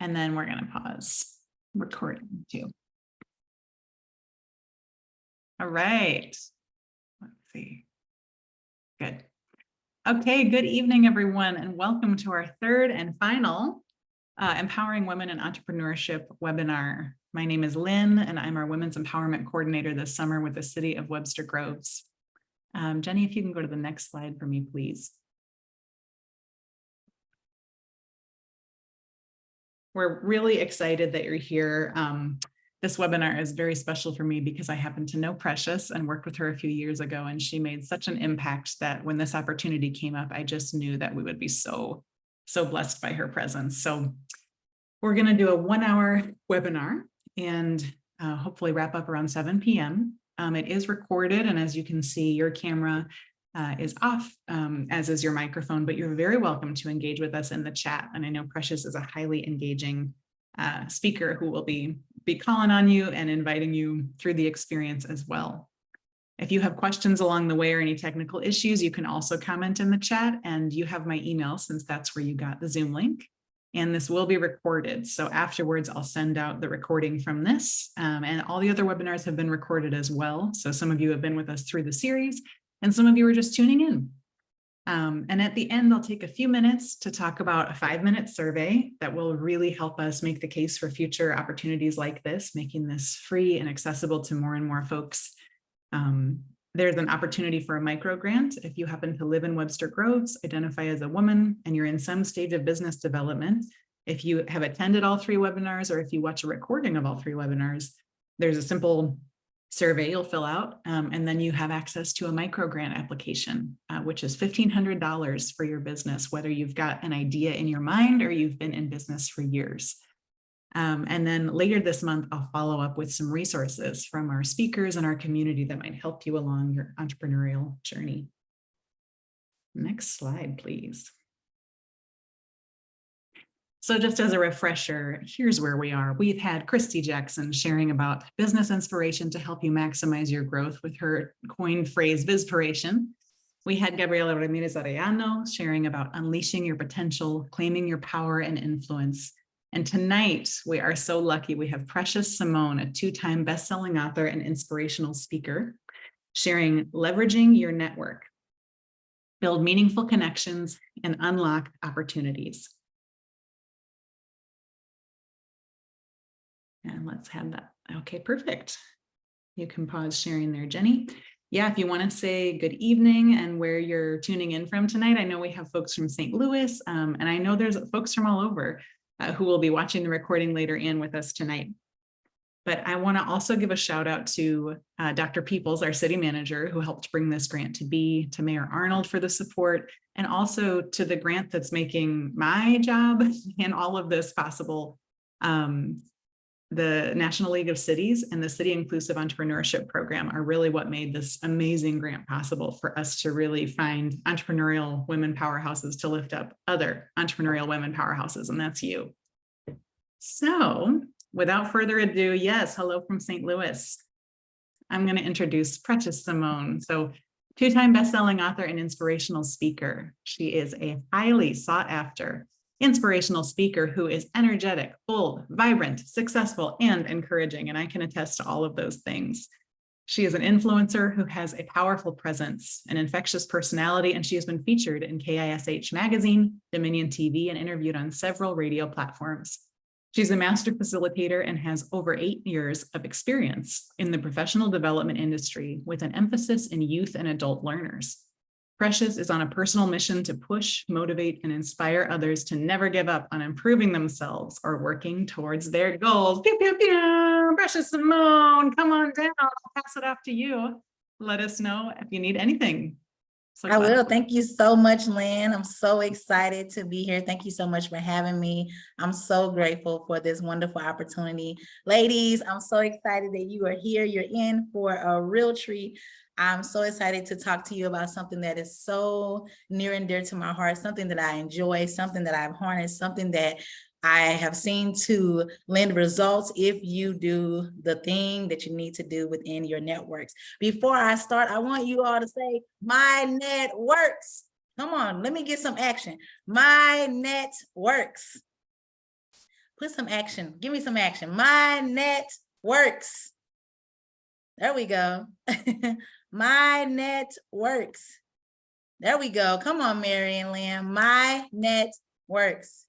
And then we're going to pause recording too. All right. Let's see. Good. Okay, good evening, everyone, and welcome to our third and final Empowering Women in Entrepreneurship webinar. My name is Lynn, and I'm our Women's Empowerment Coordinator this summer with the City of Webster Groves. Jenny, if you can go to the next slide for me, please. We're really excited that you're here. This webinar is very special for me because I happen to know Precious and worked with her a few years ago, and she made such an impact that when this opportunity came up, I just knew that we would be so blessed by her presence. So we're going to do a 1-hour webinar and hopefully wrap up around 7 p.m. It is recorded, and as you can see, your camera is off, as is your microphone, but you're very welcome to engage with us in the chat. And I know Precious is a highly engaging speaker who will be calling on you and inviting you through the experience as well. If you have questions along the way or any technical issues, you can also comment in the chat, and you have my email since that's where you got the Zoom link. And this will be recorded. So afterwards, I'll send out the recording from this, and all the other webinars have been recorded as well. So some of you have been with us through the series, and some of you are just tuning in. And at the end, I'll take a few minutes to talk about a 5-minute survey that will really help us make the case for future opportunities like this, making this free and accessible to more and more folks. There's an opportunity for a micro grant. If you happen to live in Webster Groves, identify as a woman, and you're in some stage of business development, if you have attended all 3 webinars, or if you watch a recording of all 3 webinars, there's a simple survey you'll fill out, and then you have access to a micro grant application, which is $1,500 for your business, whether you've got an idea in your mind or you've been in business for years. And then later this month, I'll follow up with some resources from our speakers and our community that might help you along your entrepreneurial journey. Next slide, please. So just as a refresher, here's where we are. We've had Christy Jackson sharing about business inspiration to help you maximize your growth with her coined phrase, Bizpiration. We had Gabriela Ramirez Arellano sharing about unleashing your potential, claiming your power and influence. And tonight, we are so lucky. We have Precious Simone, a 2-time best-selling author and inspirational speaker, sharing leveraging your network, build meaningful connections, and unlock opportunities. And let's have that. Okay, perfect. You can pause sharing there, Jenny. Yeah, if you want to say good evening and where you're tuning in from tonight. I know we have folks from St. Louis, and I know there's folks from all over who will be watching the recording later in with us tonight. But I want to also give a shout out to Dr. Peoples, our city manager, who helped bring this grant to be, to Mayor Arnold for the support, and also to the grant that's making my job and all of this possible. The National League of Cities and the City Inclusive Entrepreneurship Program are really what made this amazing grant possible for us to really find entrepreneurial women powerhouses to lift up other entrepreneurial women powerhouses, and that's you. So without further ado, yes, hello from St. Louis. I'm going to introduce Precious Simone. So 2-time best-selling author and inspirational speaker. She is a highly sought after inspirational speaker who is energetic, bold, vibrant, successful, and encouraging. And I can attest to all of those things. She is an influencer who has a powerful presence, an infectious personality, and she has been featured in KISH Magazine, Dominion TV, and interviewed on several radio platforms. She's a master facilitator and has over 8 years of experience in the professional development industry with an emphasis in youth and adult learners. Precious is on a personal mission to push, motivate, and inspire others to never give up on improving themselves or working towards their goals. Pew, pew, pew. Precious Simone, come on down. I'll pass it off to you. Let us know if you need anything. So I will. Thank you so much, Lynn. I'm so excited to be here. Thank you so much for having me. I'm so grateful for this wonderful opportunity. Ladies, I'm so excited that you are here. You're in for a real treat. I'm so excited to talk to you about something that is so near and dear to my heart, something that I enjoy, something that I've harnessed, something that I have seen to lend results if you do the thing that you need to do within your networks. Before I start, I want you all to say, my net works. Come on, let me get some action. My net works. Put some action. Give me some action. My networks. There we go. My networks. There we go. Come on, Mary and Lynn. My networks.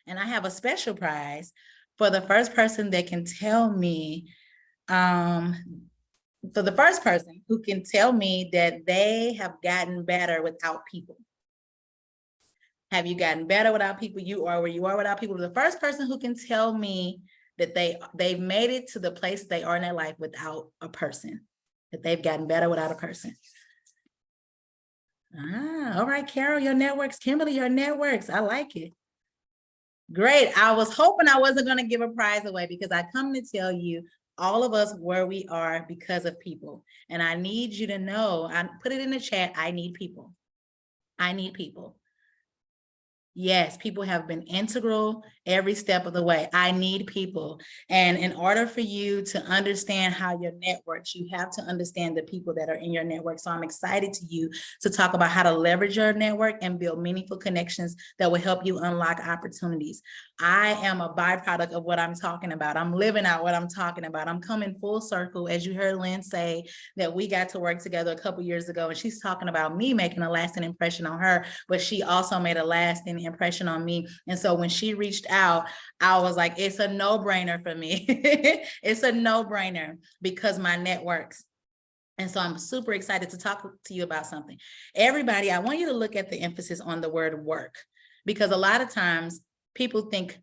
And I have a special prize for the first person that can tell me, for the first person who can tell me that they have gotten better without people. Have you gotten better without people? You are where you are without people. The first person who can tell me that they've made it to the place they are in their life without a person, that they've gotten better without a person. All right, Carol, your networks. Kimberly, your networks. I like it. Great. I was hoping I wasn't going to give a prize away because I come to tell you all of us where we are because of people. And I need you to know, I put it in the chat, I need people. I need people. Yes, people have been integral every step of the way. I need people. And in order for you to understand how your networks, you have to understand the people that are in your network. So I'm excited to talk about how to leverage your network and build meaningful connections that will help you unlock opportunities. I am a byproduct of what I'm talking about. I'm living out what I'm talking about. I'm coming full circle. As you heard Lynn say, that we got to work together a couple years ago, and she's talking about me making a lasting impression on her, but she also made a lasting impression on me. And so when she reached out, I was like, it's a no-brainer for me. It's a no-brainer because my networks. And so I'm super excited to talk to you about something. Everybody, I want you to look at the emphasis on the word work, because a lot of times people think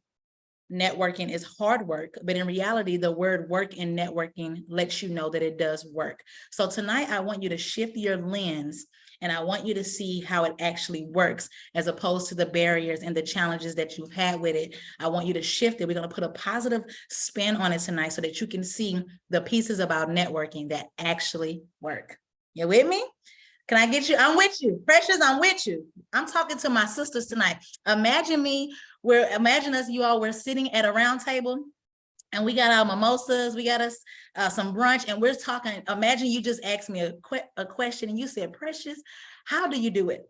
networking is hard work, but in reality, the word work in networking lets you know that it does work. So tonight, I want you to shift your lens and I want you to see how it actually works as opposed to the barriers and the challenges that you've had with it. I want you to shift it. We're going to put a positive spin on it tonight so that you can see the pieces about networking that actually work. You with me? Can I get you? I'm with you. Precious, I'm with you. I'm talking to my sisters tonight. Imagine us, you all, we're sitting at a round table and we got our mimosas, we got us some brunch, and we're talking. Imagine you just asked me a question and you said, Precious, how do you do it?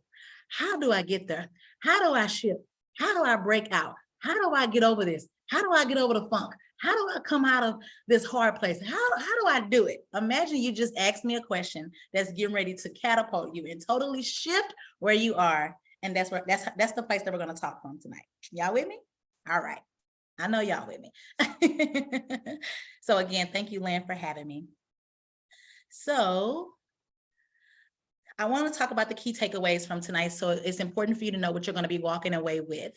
How do I get there? How do I shift? How do I break out? How do I get over this? How do I get over the funk? How do I come out of this hard place? How do I do it? Imagine you just asked me a question that's getting ready to catapult you and totally shift where you are. And that's the place that we're going to talk from tonight. Y'all with me? All right. I know y'all with me. So again, thank you, Lynn, for having me. So I want to talk about the key takeaways from tonight. So it's important for you to know what you're going to be walking away with.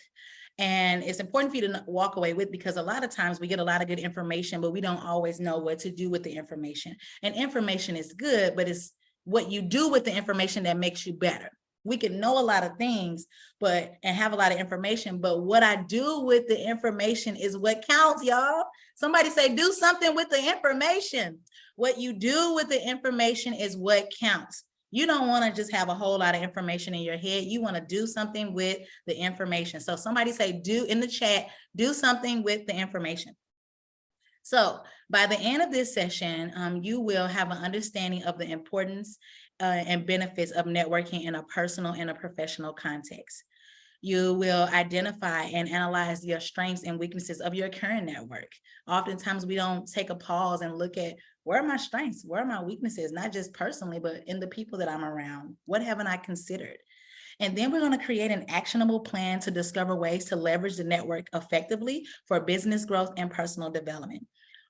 And it's important for you to walk away with, because a lot of times we get a lot of good information, but we don't always know what to do with the information. And information is good, but it's what you do with the information that makes you better. We can know a lot of things, and have a lot of information, but what I do with the information is what counts, y'all. Somebody say, do something with the information. What you do with the information is what counts. You don't want to just have a whole lot of information in your head. You want to do something with the information. So somebody say, do in the chat, do something with the information. So by the end of this session, you will have an understanding of the importance and benefits of networking in a personal and a professional context. You will identify and analyze your strengths and weaknesses of your current network. Oftentimes we don't take a pause and look at, where are my strengths? Where are my weaknesses? Not just personally, but in the people that I'm around. What haven't I considered? And then we're going to create an actionable plan to discover ways to leverage the network effectively for business growth and personal development.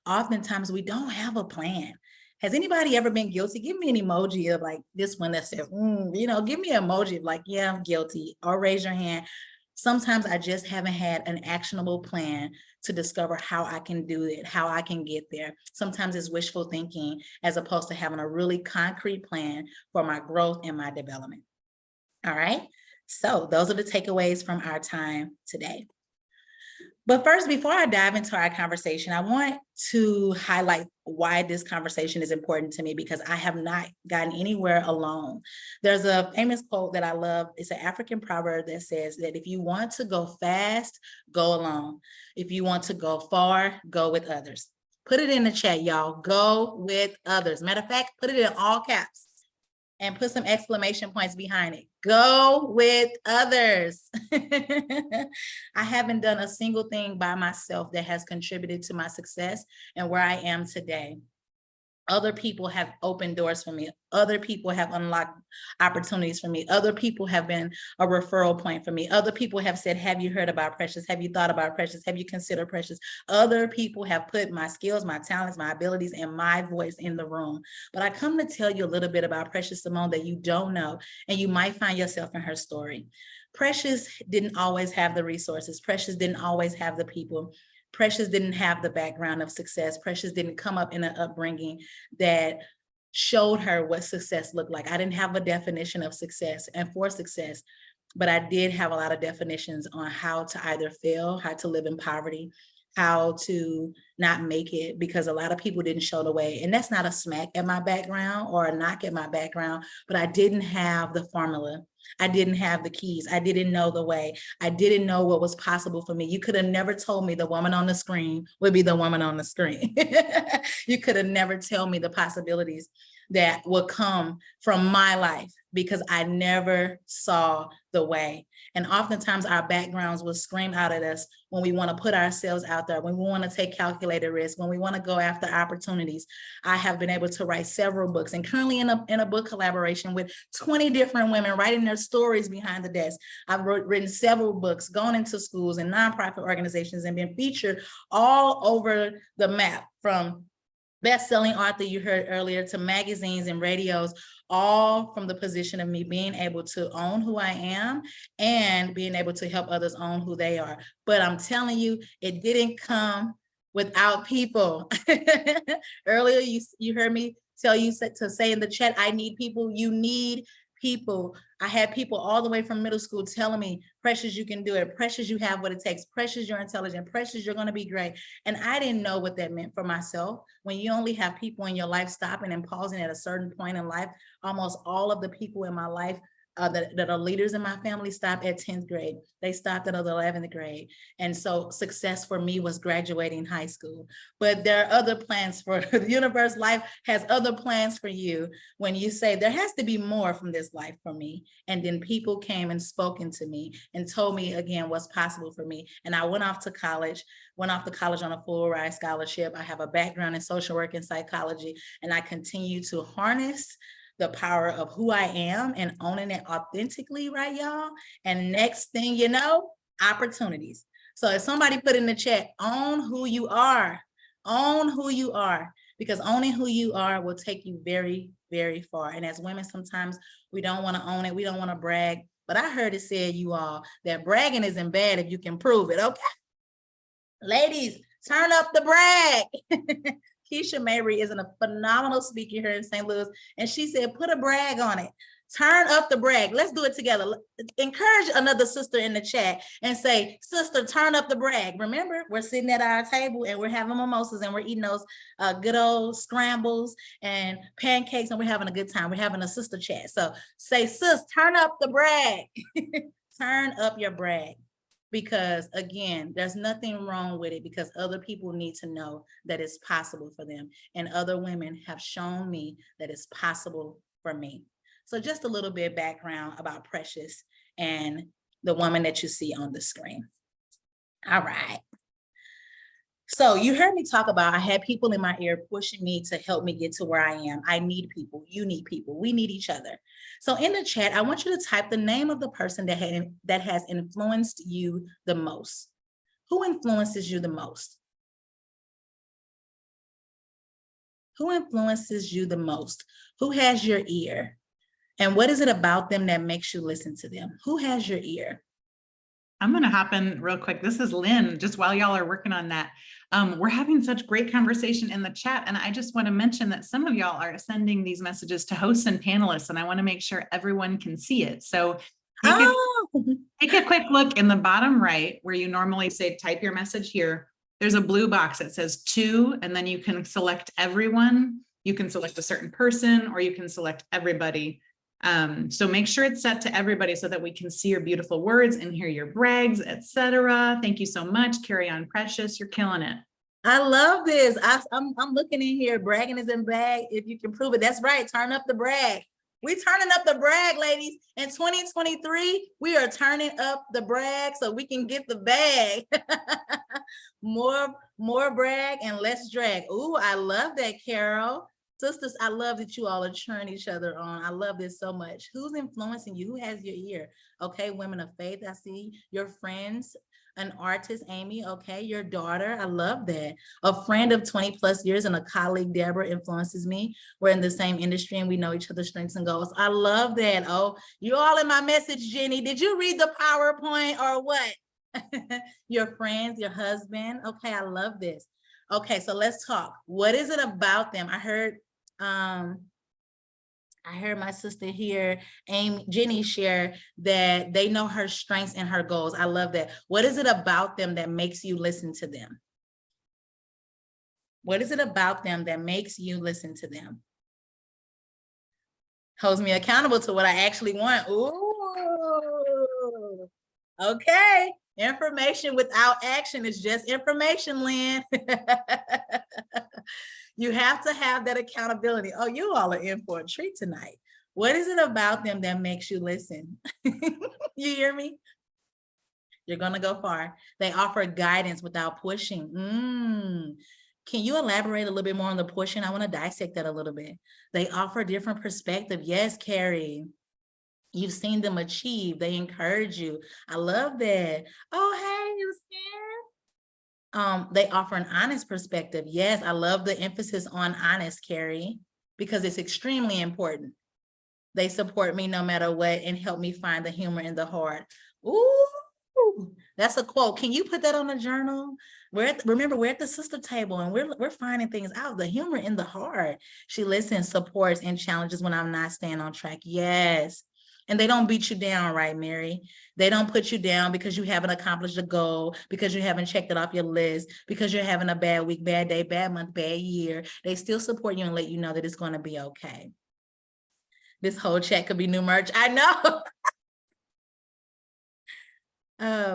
Oftentimes we don't have a plan. Has anybody ever been guilty? Give me an emoji of like this one that says, give me an emoji of like, yeah, I'm guilty, or raise your hand. Sometimes I just haven't had an actionable plan to discover how I can do it, how I can get there. Sometimes it's wishful thinking as opposed to having a really concrete plan for my growth and my development. All right. So those are the takeaways from our time today. But first, before I dive into our conversation, I want to highlight why this conversation is important to me, because I have not gotten anywhere alone. There's a famous quote that I love. It's an African proverb that says that if you want to go fast, go alone. If you want to go far, go with others. Put it in the chat, y'all. Go with others. Matter of fact, put it in all caps. and put some exclamation points behind it. Go with others. I haven't done a single thing by myself that has contributed to my success and where I am today. Other people have opened doors for me. Other people have unlocked opportunities for me. Other people have been a referral point for me. Other people have said, have you heard about Precious? Have you thought about Precious? Have you considered Precious? Other people have put my skills, my talents, my abilities, and my voice in the room. But I come to tell you a little bit about Precious Simone that you don't know, and you might find yourself in her story. Precious didn't always have the resources. Precious didn't always have the people. Precious didn't have the background of success. Precious didn't come up in an upbringing that showed her what success looked like. I didn't have a definition of success and for success, but I did have a lot of definitions on how to either fail, how to live in poverty, how to not make it, because a lot of people didn't show the way. And that's not a smack at my background or a knock at my background, but I didn't have the formula. I didn't have the keys. I didn't know the way. I didn't know what was possible for me. You could have never told me the woman on the screen would be the woman on the screen. You could have never told me the possibilities that would come from my life, because I never saw the way. And oftentimes our backgrounds will scream out at us when we want to put ourselves out there, when we want to take calculated risks, when we want to go after opportunities. I have been able to write several books, and currently in a book collaboration with 20 different women writing their stories behind the desk. I've written several books, gone into schools and nonprofit organizations, and been featured all over the map, from best-selling author you heard earlier to magazines and radios, all from the position of me being able to own who I am and being able to help others own who they are. But I'm telling you, it didn't come without people. Earlier, you heard me tell you to say in the chat, I need people. You need people. I had people all the way from middle school telling me, Precious, you can do it. Precious, you have what it takes. Precious, you're intelligent. Precious, you're going to be great. And I didn't know what that meant for myself. When you only have people in your life stopping and pausing at a certain point in life, almost all of the people in my life that are leaders in my family stopped at 10th grade. They stopped at 11th grade. And so success for me was graduating high school. But there are other plans for the universe. Life has other plans for you when you say there has to be more from this life for me. And then people came and spoken to me and told me again what's possible for me. And I went off to college on a full ride scholarship. I have a background in social work and psychology, and I continue to harness the power of who I am and owning it authentically, right, y'all? And next thing you know, opportunities. So if somebody put in the chat, own who you are, because owning who you are will take you very, very far. And as women, sometimes we don't want to own it. We don't want to brag. But I heard it said, you all, that bragging isn't bad if you can prove it, okay? Ladies, turn up the brag. KISH Magazine is a phenomenal speaker here in St. Louis, and she said, put a brag on it. Turn up the brag. Let's do it together. Encourage another sister in the chat and say, sister, turn up the brag. Remember, we're sitting at our table and we're having mimosas and we're eating those good old scrambles and pancakes, and we're having a good time. We're having a sister chat. So say, sis, turn up the brag. Turn up your brag. Because again, there's nothing wrong with it, because other people need to know that it's possible for them. And other women have shown me that it's possible for me. So just a little bit of background about Precious and the woman that you see on the screen. All right. So you heard me talk about, I had people in my ear pushing me to help me get to where I am. I need people. You need people. We need each other. So in the chat, I want you to type the name of the person that has influenced you the most. Who influences you the most? Who influences you the most? Who has your ear? And what is it about them that makes you listen to them? Who has your ear? I'm going to hop in real quick. This is Lynn, just while y'all are working on that. We're having such great conversation in the chat. And I just want to mention that some of y'all are sending these messages to hosts and panelists, and I want to make sure everyone can see it. So take a quick look in the bottom right where you normally say, type your message here. There's a blue box that says to, and then you can select everyone. You can select a certain person, or you can select everybody. So make sure it's set to everybody so that we can see your beautiful words and hear your brags, etc. Thank you so much. Carry on, Precious. You're killing it. I love this. I'm looking in here. Bragging is in bag. If you can prove it, that's right. Turn up the brag. We turning up the brag, ladies. In 2023, we are turning up the brag so we can get the bag. more brag and less drag. Ooh, I love that, Carol. Sisters, I love that you all are cheering each other on. I love this so much. Who's influencing you? Who has your ear? Okay, women of faith, I see your friends, an artist, Amy, okay, your daughter, I love that. A friend of 20 plus years and a colleague, Deborah, influences me. We're in the same industry and we know each other's strengths and goals. I love that. Oh, you all in my message, Jenny. Did you read the PowerPoint or what? Your friends, your husband. Okay, I love this. Okay, so let's talk. What is it about them? I heard my sister here, Jenny, share that they know her strengths and her goals. I love that. What is it about them that makes you listen to them? What is it about them that makes you listen to them? Holds me accountable to what I actually want. Ooh, okay. Information without action is just information, Lynn. You have to have that accountability. Oh, you all are in for a treat tonight. What is it about them that makes you listen? You hear me? You're going to go far. They offer guidance without pushing. Can you elaborate a little bit more on the pushing? I want to dissect that a little bit. They offer different perspective. Yes, Carrie. You've seen them achieve. They encourage you. I love that. Oh, hey, you scared? They offer an honest perspective. Yes, I love the emphasis on honest, Carrie, because it's extremely important. They support me no matter what and help me find the humor in the hard. Ooh, that's a quote. Can you put that on a journal? Remember, we're at the sister table and we're finding things out. The humor in the hard. She listens, supports, and challenges when I'm not staying on track. Yes. And they don't beat you down, right, Mary? They don't put you down because you haven't accomplished a goal, because you haven't checked it off your list, because you're having a bad week, bad day, bad month, bad year. They still support you and let you know that it's going to be okay. This whole chat could be new merch. I know.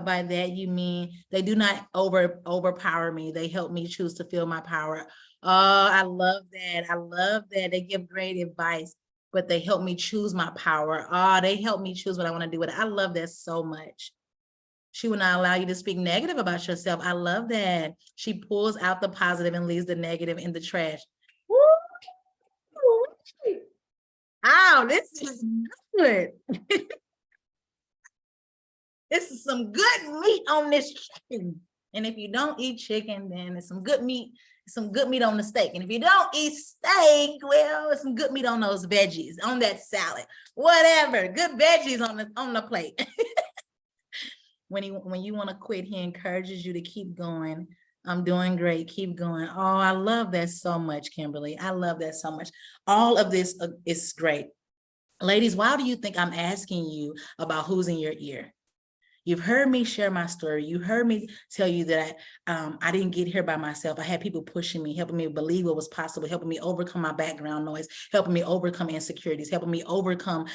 By that you mean they do not overpower me. They help me choose to feel my power. Oh, I love that. I love that. They give great advice, but they help me choose my power. Oh, they help me choose what I want to do with it. I love that so much. She will not allow you to speak negative about yourself. I love that. She pulls out the positive and leaves the negative in the trash. Woo! Ow, this is good. This is some good meat on this chicken. And if you don't eat chicken, then there's some good meat on the steak. And if you don't eat steak, well, there's some good meat on those veggies, on that salad, whatever. Good veggies on the plate. When you want to quit, he encourages you to keep going. I'm doing great. Keep going. Oh, I love that so much, Kimberly. I love that so much. All of this is great. Ladies, why do you think I'm asking you about who's in your ear? You've heard me share my story. You heard me tell you that I didn't get here by myself. I had people pushing me, helping me believe what was possible, helping me overcome my background noise, helping me overcome insecurities, helping me overcome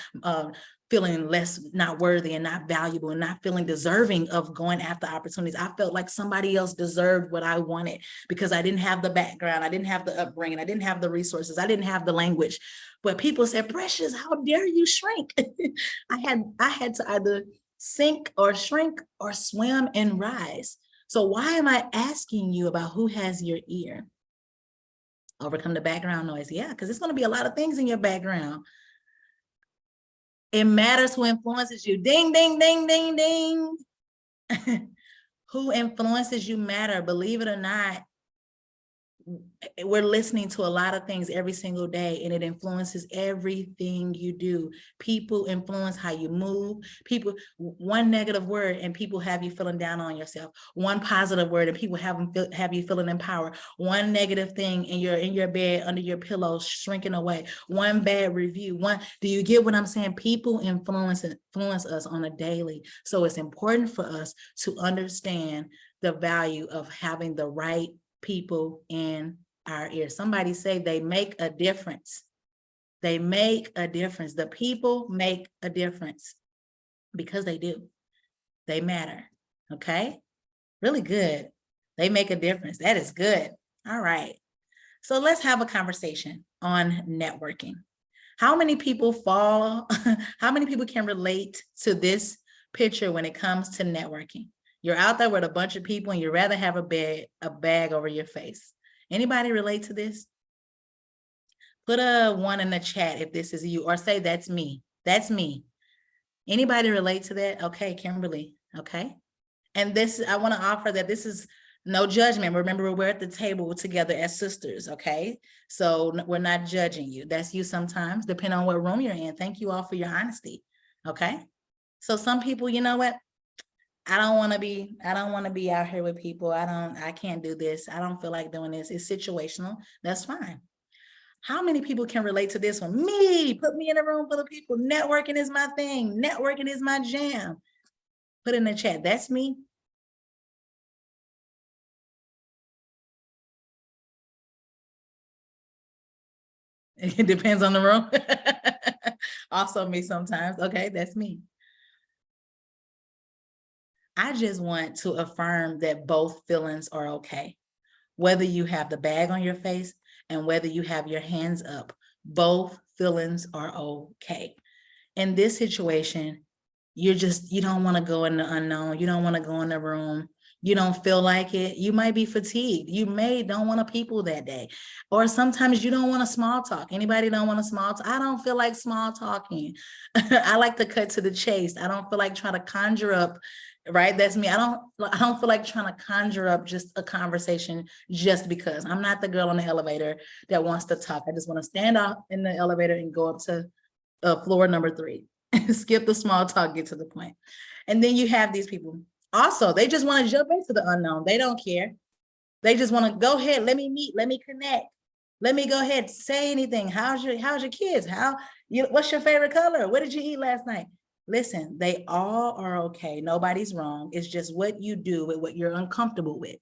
feeling less, not worthy and not valuable and not feeling deserving of going after opportunities. I felt like somebody else deserved what I wanted because I didn't have the background. I didn't have the upbringing. I didn't have the resources. I didn't have the language. But people said, Precious, how dare you shrink? I had to either sink or shrink or swim and rise. So why am I asking you about who has your ear? Overcome the background noise. Yeah, because it's going to be a lot of things in your background. It matters who influences you. Ding, ding, ding, ding, ding. Who influences you matter. Believe it or not, we're listening to a lot of things every single day, and it influences everything you do. People influence how you move. People, one negative word and people have you feeling down on yourself. One positive word and people have you feeling empowered. One negative thing and you're in your bed under your pillow shrinking away. One bad review. Do you get what I'm saying? People influence us on a daily. So it's important for us to understand the value of having the right people in our ear. Somebody say they make a difference. They make a difference. The people make a difference because they do. They matter. Okay? Really good. They make a difference. That is good. All right. So let's have a conversation on networking. How many people fall? How many people can relate to this picture when it comes to networking? You're out there with a bunch of people and you'd rather have a bag over your face. Anybody relate to this? Put a 1 in the chat if this is you, or say that's me. That's me. Anybody relate to that? Okay, Kimberly. Okay. And this, I want to offer that this is no judgment. Remember, we're at the table together as sisters. Okay. So we're not judging you. That's you sometimes, depending on what room you're in. Thank you all for your honesty. Okay. So some people, you know what? I don't want to be out here with people. I can't do this. I don't feel like doing this. It's situational. That's fine. How many people can relate to this one? Me, put me in a room full of people. Networking is my thing. Networking is my jam. Put in the chat. That's me. It depends on the room. Also me sometimes. Okay, that's me. I just want to affirm that both feelings are okay. Whether you have the bag on your face and whether you have your hands up, both feelings are okay. In this situation, you don't want to go in the unknown. You don't want to go in the room. You don't feel like it. You might be fatigued. You don't want to people that day. Or sometimes you don't want to small talk. Anybody don't want to small talk? I don't feel like small talking. I like to cut to the chase. I don't feel like trying to conjure up, right? That's me. I don't feel like trying to conjure up just a conversation just because. I'm not the girl on the elevator that wants to talk. I just want to stand out in the elevator and go up to floor number 3. Skip the small talk, get to the point. And then you have these people. Also, they just want to jump into the unknown. They don't care. They just want to go ahead. Let me meet. Let me connect. Let me go ahead. Say anything. How's your kids? What's your favorite color? What did you eat last night? Listen, they all are okay. Nobody's wrong. It's just what you do with what you're uncomfortable with.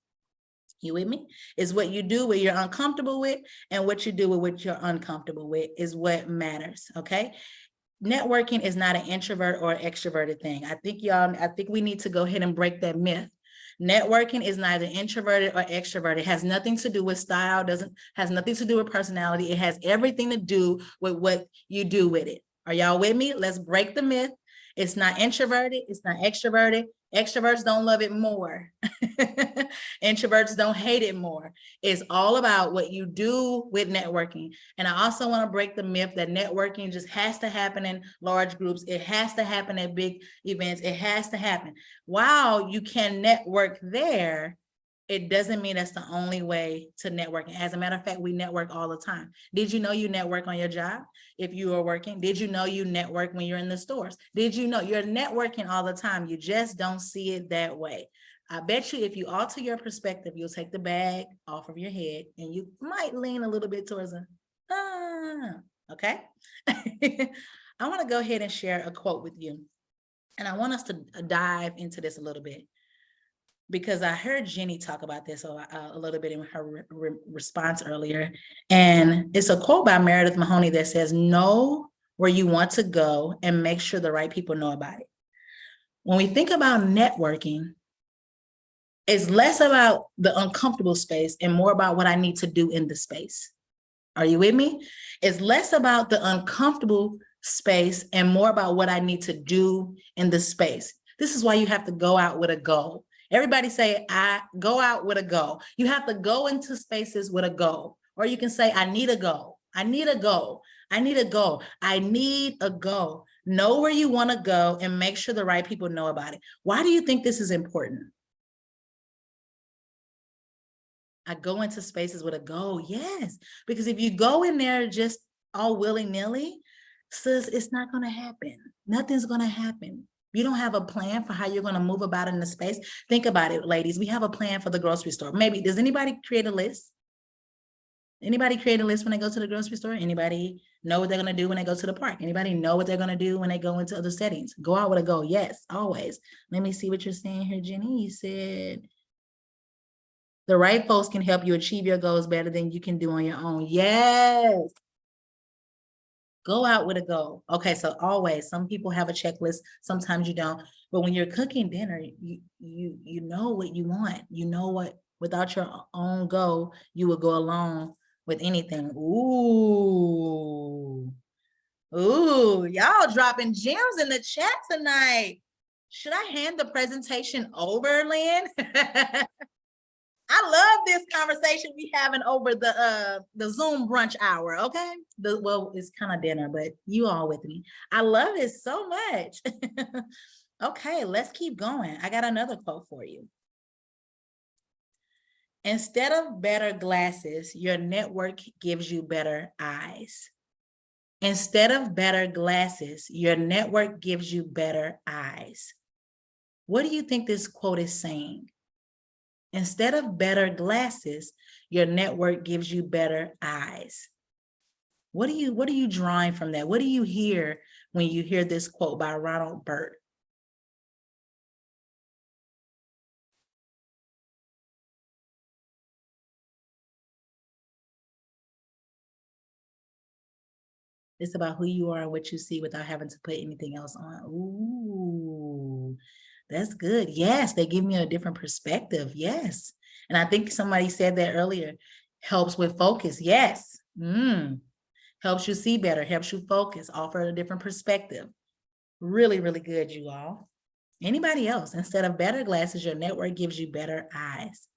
You with me? Is what you do what you're uncomfortable with, and what you do with what you're uncomfortable with is what matters. Okay. Networking is not an introvert or extroverted thing. I think we need to go ahead and break that myth. Networking is neither introverted or extroverted. It has nothing to do with style, has nothing to do with personality. It has everything to do with what you do with it. Are y'all with me? Let's break the myth. It's not introverted. It's not extroverted. Extroverts don't love it more. Introverts don't hate it more. It's all about what you do with networking. And I also want to break the myth that networking just has to happen in large groups. It has to happen at big events. It has to happen. While you can network there, it doesn't mean that's the only way to network. As a matter of fact, we network all the time. Did you know you network on your job if you are working? Did you know you network when you're in the stores? Did you know you're networking all the time? You just don't see it that way. I bet you if you alter your perspective, you'll take the bag off of your head and you might lean a little bit towards okay? I want to go ahead and share a quote with you. And I want us to dive into this a little bit, because I heard Jenny talk about this a little bit in her response earlier. And it's a quote by Meredith Mahoney that says, know where you want to go and make sure the right people know about it. When we think about networking, it's less about the uncomfortable space and more about what I need to do in the space. Are you with me? It's less about the uncomfortable space and more about what I need to do in the space. This is why you have to go out with a goal. Everybody say, I go out with a goal. You have to go into spaces with a goal. Or you can say, I need a goal. I need a goal. I need a goal. I need a goal. Know where you want to go and make sure the right people know about it. Why do you think this is important? I go into spaces with a goal. Yes, because if you go in there just all willy-nilly, sis, it's not going to happen. Nothing's going to happen. You don't have a plan for how you're going to move about in the space. Think about it, ladies. We have a plan for the grocery store. Maybe, does anybody create a list? Anybody create a list when they go to the grocery store? Anybody know what they're going to do when they go to the park? Anybody know what they're going to do when they go into other settings? Go out with a goal. Yes, always. Let me see what you're saying here, Jenny. You said the right folks can help you achieve your goals better than you can do on your own. Yes. Go out with a goal. Okay, so always, some people have a checklist, sometimes you don't. But when you're cooking dinner, you know what you want. You know what, without your own goal, you will go along with anything. Ooh. Ooh, y'all dropping gems in the chat tonight. Should I hand the presentation over, Lynn? I love this conversation we having over the Zoom brunch hour, okay? Well, it's kind of dinner, but you all with me. I love it so much. Okay, let's keep going. I got another quote for you. Instead of better glasses, your network gives you better eyes. Instead of better glasses, your network gives you better eyes. What do you think this quote is saying? Instead of better glasses, your network gives you better eyes. What are you drawing from that? What do you hear when you hear this quote by Ronald Burt? It's about who you are and what you see without having to put anything else on. Ooh, that's good. Yes, they give me a different perspective. Yes. And I think somebody said that earlier. Helps with focus. Yes. Helps you see better, helps you focus, offer a different perspective. Really, really good, you all. Anybody else? Instead of better glasses, your network gives you better eyes.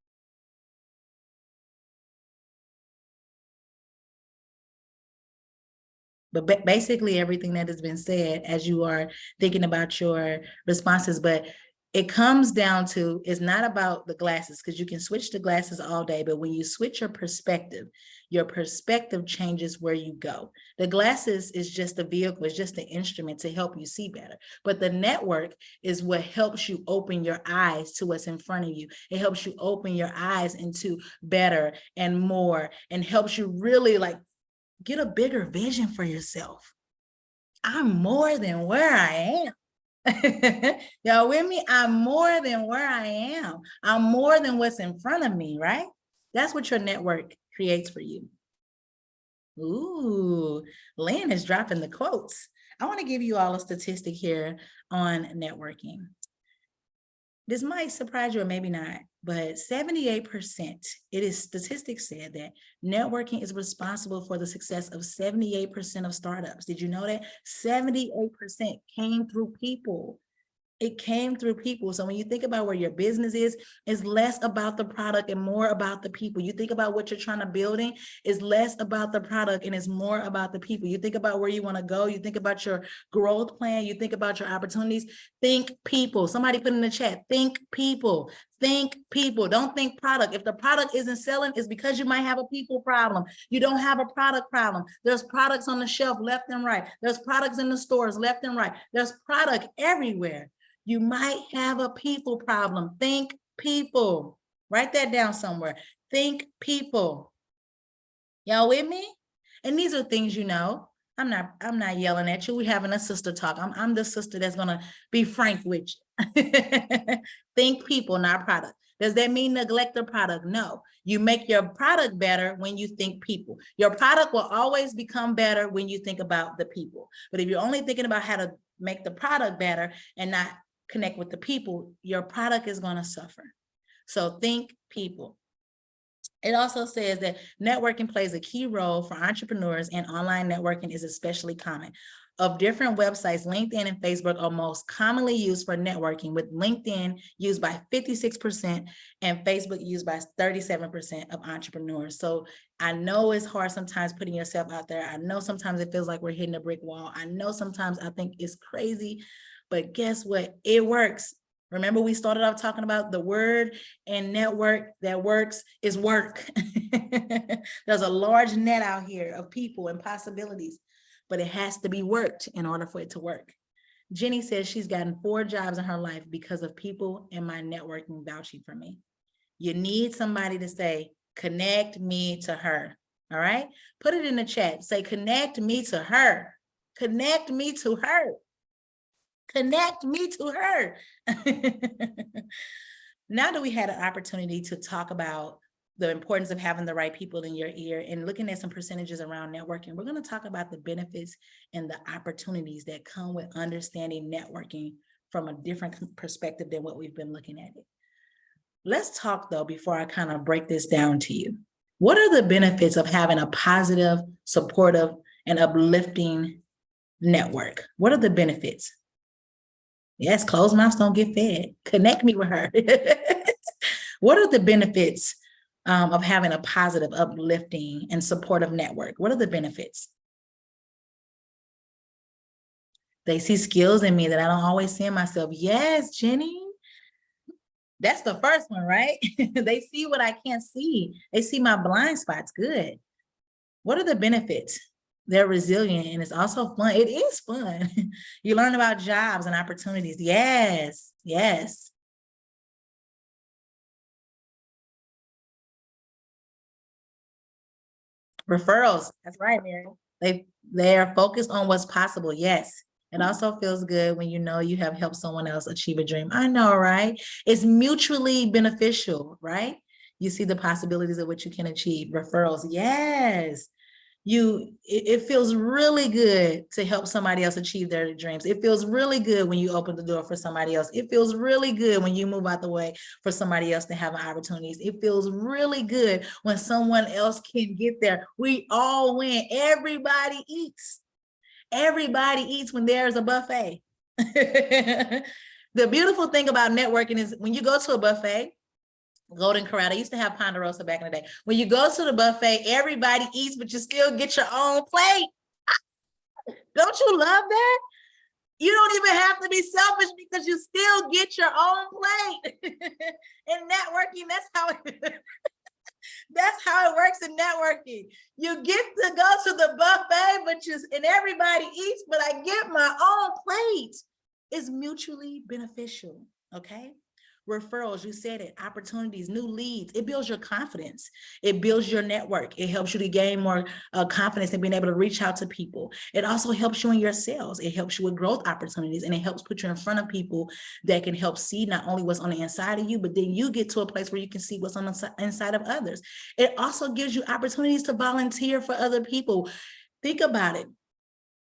But basically everything that has been said as you are thinking about your responses, but it comes down to, it's not about the glasses, because you can switch the glasses all day, but when you switch your perspective changes where you go. The glasses is just a vehicle, it's just an instrument to help you see better. But the network is what helps you open your eyes to what's in front of you. It helps you open your eyes into better and more, and helps you really like get a bigger vision for yourself. I'm more than where I am. Y'all with me? I'm more than where I am. I'm more than what's in front of me, right? That's what your network creates for you. Ooh, Lynn is dropping the quotes. I want to give you all a statistic here on networking. This might surprise you or maybe not, but 78%, statistics said that networking is responsible for the success of 78% of startups. Did you know that? 78% came through people. It came through people. So when you think about where your business is, it's less about the product and more about the people. You think about what you're trying to building, it's less about the product and it's more about the people. You think about where you want to go. You think about your growth plan. You think about your opportunities. Think people. Somebody put in the chat, think people. Think people. Don't think product. If the product isn't selling, it's because you might have a people problem. You don't have a product problem. There's products on the shelf left and right. There's products in the stores left and right. There's product everywhere. You might have a people problem. Think people. Write that down somewhere. Think people. Y'all with me? And these are things you know. I'm not yelling at you. We're having a sister talk. I'm the sister that's gonna be frank with you. Think people, not product. Does that mean neglect the product? No. You make your product better when you think people. Your product will always become better when you think about the people. But if you're only thinking about how to make the product better and not connect with the people, your product is going to suffer. So think people. It also says that networking plays a key role for entrepreneurs, and online networking is especially common. Of different websites, LinkedIn and Facebook are most commonly used for networking, with LinkedIn used by 56% and Facebook used by 37% of entrepreneurs. So I know it's hard sometimes putting yourself out there. I know sometimes it feels like we're hitting a brick wall. I know sometimes I think it's crazy, but guess what? It works. Remember, we started off talking about the word and network that works is work. There's a large net out here of people and possibilities, but it has to be worked in order for it to work. Jenny says she's gotten 4 jobs in her life because of people in my networking vouching for me. You need somebody to say, connect me to her. All right. Put it in the chat. Say, connect me to her. Connect me to her. Connect me to her. Now that we had an opportunity to talk about the importance of having the right people in your ear and looking at some percentages around networking, we're going to talk about the benefits and the opportunities that come with understanding networking from a different perspective than what we've been looking at it. Let's talk though, before I kind of break this down to you. What are the benefits of having a positive, supportive, and uplifting network? What are the benefits? Yes, closed mouths don't get fed. Connect me with her. What are the benefits of having a positive, uplifting, and supportive network? What are the benefits? They see skills in me that I don't always see in myself. Yes, Jenny. That's the first one, right? They see what I can't see. They see my blind spots. Good. What are the benefits? They're resilient and it's also fun. It is fun. You learn about jobs and opportunities. Yes, yes. Referrals. That's right, Mary. They are focused on what's possible. Yes. It also feels good when you know you have helped someone else achieve a dream. I know, right? It's mutually beneficial, right? You see the possibilities of what you can achieve. Referrals. Yes. It feels really good to help somebody else achieve their dreams. It feels really good when you open the door for somebody else. It feels really good when you move out the way for somebody else to have opportunities. It feels really good when someone else can get there. We all win. Everybody eats. Everybody eats when there's a buffet. The beautiful thing about networking is when you go to a buffet, Golden Corral. I used to have Ponderosa back in the day. When you go to the buffet, everybody eats, but you still get your own plate. Don't you love that? You don't even have to be selfish because you still get your own plate. In networking, that's how it works in networking. You get to go to the buffet, and everybody eats, but I get my own plate. It's mutually beneficial, okay? Referrals, you said it, opportunities, new leads. It builds your confidence. It builds your network. It helps you to gain more confidence in being able to reach out to people. It also helps you in your sales. It helps you with growth opportunities, and it helps put you in front of people that can help see not only what's on the inside of you, but then you get to a place where you can see what's on the inside of others. It also gives you opportunities to volunteer for other people. Think about it.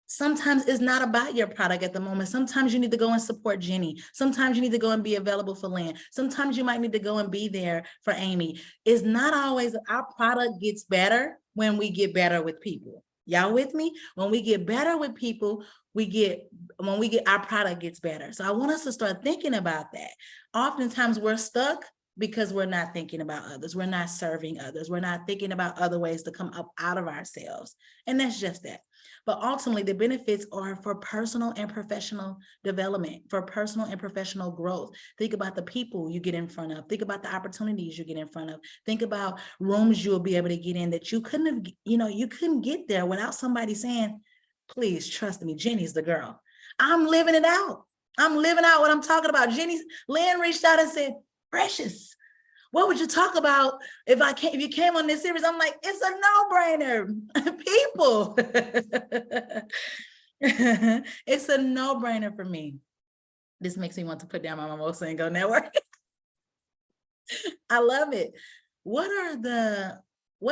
Sometimes it's not about your product at the moment. Sometimes you need to go and support Jenny. Sometimes you need to go and be available for Lynn. Sometimes you might need to go and be there for Amy. It's not always, our product gets better when we get better with people. Y'all with me? When we get better with people, our product gets better. So I want us to start thinking about that. Oftentimes we're stuck because we're not thinking about others. We're not serving others. We're not thinking about other ways to come up out of ourselves. And that's just that. But ultimately, the benefits are for personal and professional development, for personal and professional growth. Think about the people you get in front of. Think about the opportunities you get in front of. Think about rooms you'll be able to get in that you couldn't get there without somebody saying, please trust me, Jenny's the girl. I'm living it out. I'm living out what I'm talking about. Lynn reached out and said, Precious, what would you talk about if you came on this series? I'm like, it's a no-brainer. People. It's a no-brainer for me. This makes me want to put down my mimosa and go network. I love it. What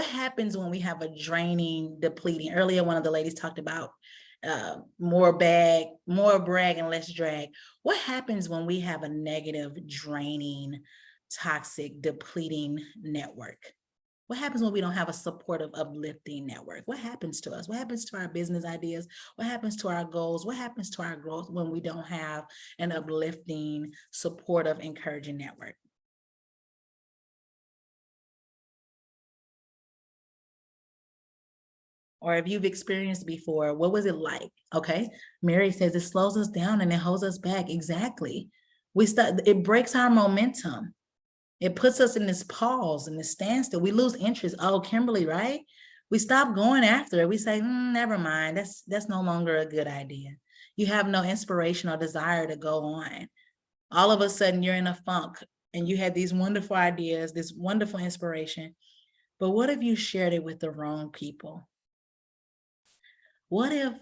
happens when we have a draining, depleting? Earlier, one of the ladies talked about more brag and less drag. What happens when we have a negative, draining, toxic, depleting network? What happens when we don't have a supportive, uplifting network? What happens to us? What happens to our business ideas? What happens to our goals? What happens to our growth when we don't have an uplifting, supportive, encouraging network? Or if you've experienced before, what was it like? Okay, Mary says it slows us down and it holds us back. Exactly. It breaks our momentum. It puts us in this pause and this standstill. We lose interest. Oh, Kimberly, right? We stop going after it. We say, never mind. That's no longer a good idea. You have no inspiration or desire to go on. All of a sudden, you're in a funk and you had these wonderful ideas, this wonderful inspiration. But what if you shared it with the wrong people? What if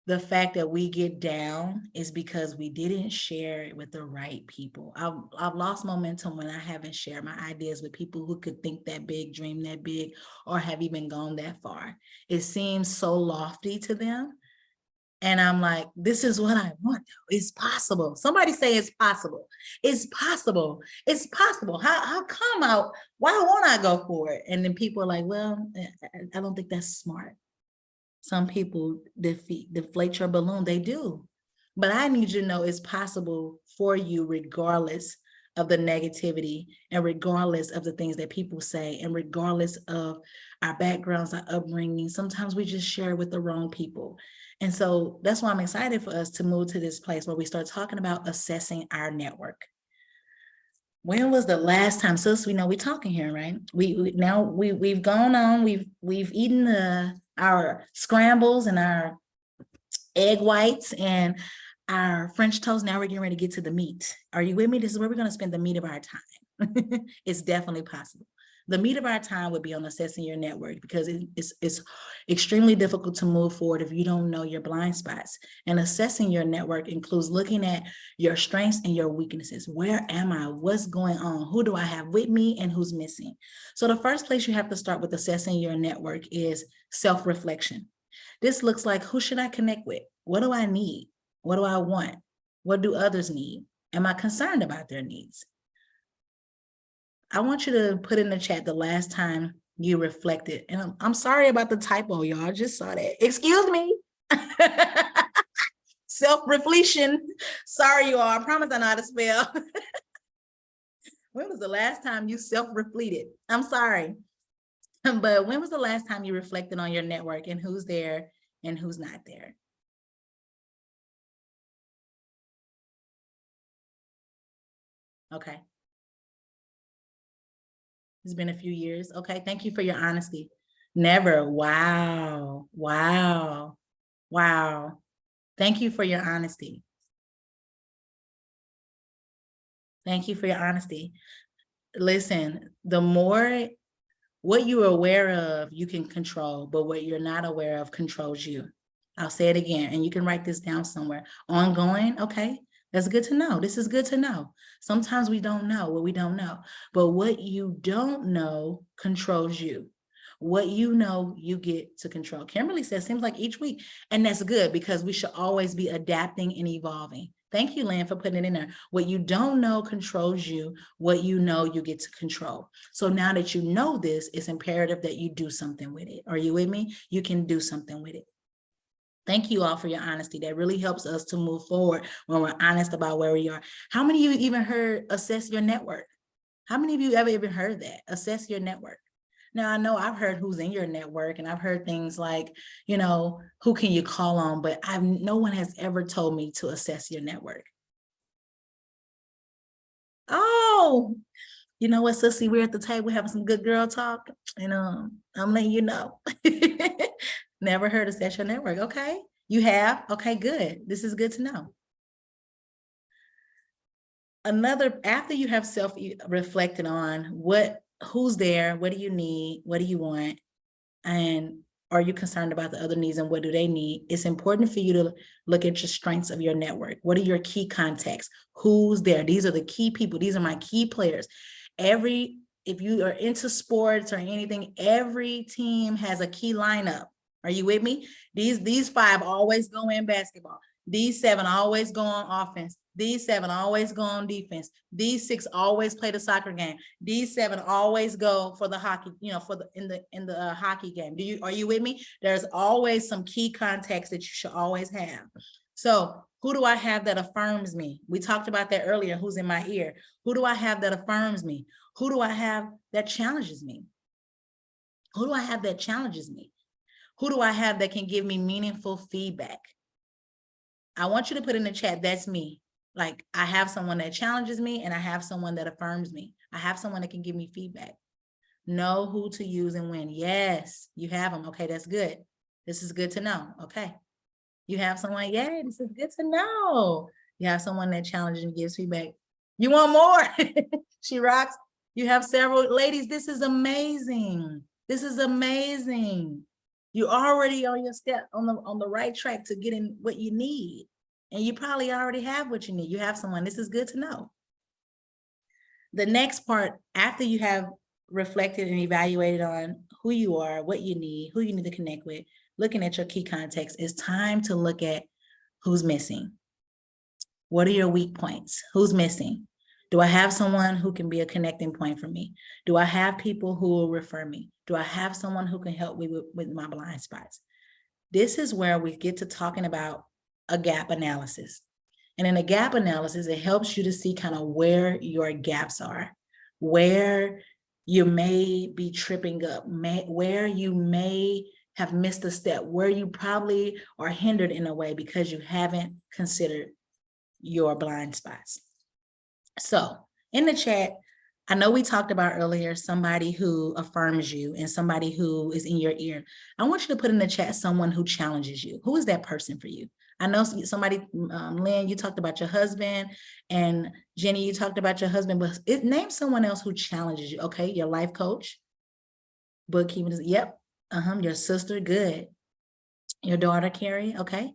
the fact that we get down is because we didn't share it with the right people? I've lost momentum when I haven't shared my ideas with people who could think that big, dream that big, or have even gone that far. It seems so lofty to them. And I'm like, this is what I want. It's possible. Somebody say it's possible. It's possible. It's possible. How come out? Why won't I go for it? And then people are like, well, I don't think that's smart. Some people deflate your balloon. They do. But I need you to know it's possible for you regardless of the negativity and regardless of the things that people say and regardless of our backgrounds, our upbringing. Sometimes we just share with the wrong people. And so that's why I'm excited for us to move to this place where we start talking about assessing our network. When was the last time, sis, we know we're talking here, right? We've gone on, we've eaten our scrambles and our egg whites and our French toast. Now we're getting ready to get to the meat. Are you with me? This is where we're going to spend the meat of our time. It's definitely possible. The meat of our time would be on assessing your network, because it's extremely difficult to move forward if you don't know your blind spots. And assessing your network includes looking at your strengths and your weaknesses. Where am I? What's going on? Who do I have with me and who's missing? So the first place you have to start with assessing your network is self-reflection. This looks like, who should I connect with? What do I need? What do I want? What do others need? Am I concerned about their needs? I want you to put in the chat the last time you reflected. And I'm sorry about the typo, y'all. I just saw that. Excuse me. Self-reflection. Sorry, you all. I promise I know how to spell. When was the last time you self-reflected? I'm sorry. But when was the last time you reflected on your network and who's there and who's not there? Okay. It's been a few years. Okay, thank you for your honesty. Never. Wow. Wow. Wow. Thank you for your honesty. Thank you for your honesty. Listen, the more what you're aware of, you can control, but what you're not aware of controls you. I'll say it again, and you can write this down somewhere. Ongoing, okay, that's good to know. This is good to know. Sometimes we don't know what we don't know, but what you don't know controls you. What you know, you get to control. Kimberly says, seems like each week, and that's good because we should always be adapting and evolving. Thank you, Lynn, for putting it in there. What you don't know controls you. What you know, you get to control. So now that you know this, it's imperative that you do something with it. Are you with me? You can do something with it. Thank you all for your honesty. That really helps us to move forward when we're honest about where we are. How many of you even heard assess your network? How many of you ever even heard that? Assess your network. Now, I know I've heard who's in your network, and I've heard things like, you know, who can you call on? But no one has ever told me to assess your network. Oh, you know what, Sissy, we're at the table having some good girl talk, and I'm letting you know. Never heard assess your network. Okay, you have? Okay, good. This is good to know. After you have self-reflected on who's there, what do you need, what do you want, and are you concerned about the other needs and what do they need? It's important for you to look at your strengths of your network. What are your key contacts? Who's there? These are the key people. These are my key players. If you are into sports or anything, every team has a key lineup. Are you with me? These 5 always go in basketball. These 7 always go on offense. These 7 always go on defense. These 6 always play the soccer game. These 7 always go for the hockey, you know, in the hockey game. Are you with me? There's always some key contacts that you should always have. So who do I have that affirms me? We talked about that earlier. Who's in my ear? Who do I have that affirms me? Who do I have that challenges me? Who do I have that challenges me? Who do I have that can give me meaningful feedback? I want you to put in the chat, that's me. Like, I have someone that challenges me and I have someone that affirms me. I have someone that can give me feedback. Know who to use and when. Yes, you have them. Okay, that's good. This is good to know. Okay. You have someone, yeah, this is good to know. You have someone that challenges and gives feedback. You want more? She rocks. You have several ladies. This is amazing. This is amazing. You're already on your step on the right track to getting what you need. And you probably already have what you need. You have someone. This is good to know. The next part, after you have reflected and evaluated on who you are, what you need, who you need to connect with, looking at your key context, it's time to look at who's missing. What are your weak points? Who's missing? Do I have someone who can be a connecting point for me? Do I have people who will refer me? Do I have someone who can help me with my blind spots? this is where we get to talking about a gap analysis. And in a gap analysis, it helps you to see kind of where your gaps are, where you may be tripping up, where you may have missed a step, where you probably are hindered in a way because you haven't considered your blind spots. So in the chat, I know we talked about earlier somebody who affirms you and somebody who is in your ear. I want you to put in the chat someone who challenges you. Who is that person for you? I know somebody, Lynn, you talked about your husband, and Jenny, you talked about your husband, but name someone else who challenges you. Okay, your life coach, bookkeeping, yep. Your sister, good. Your daughter, Carrie, okay.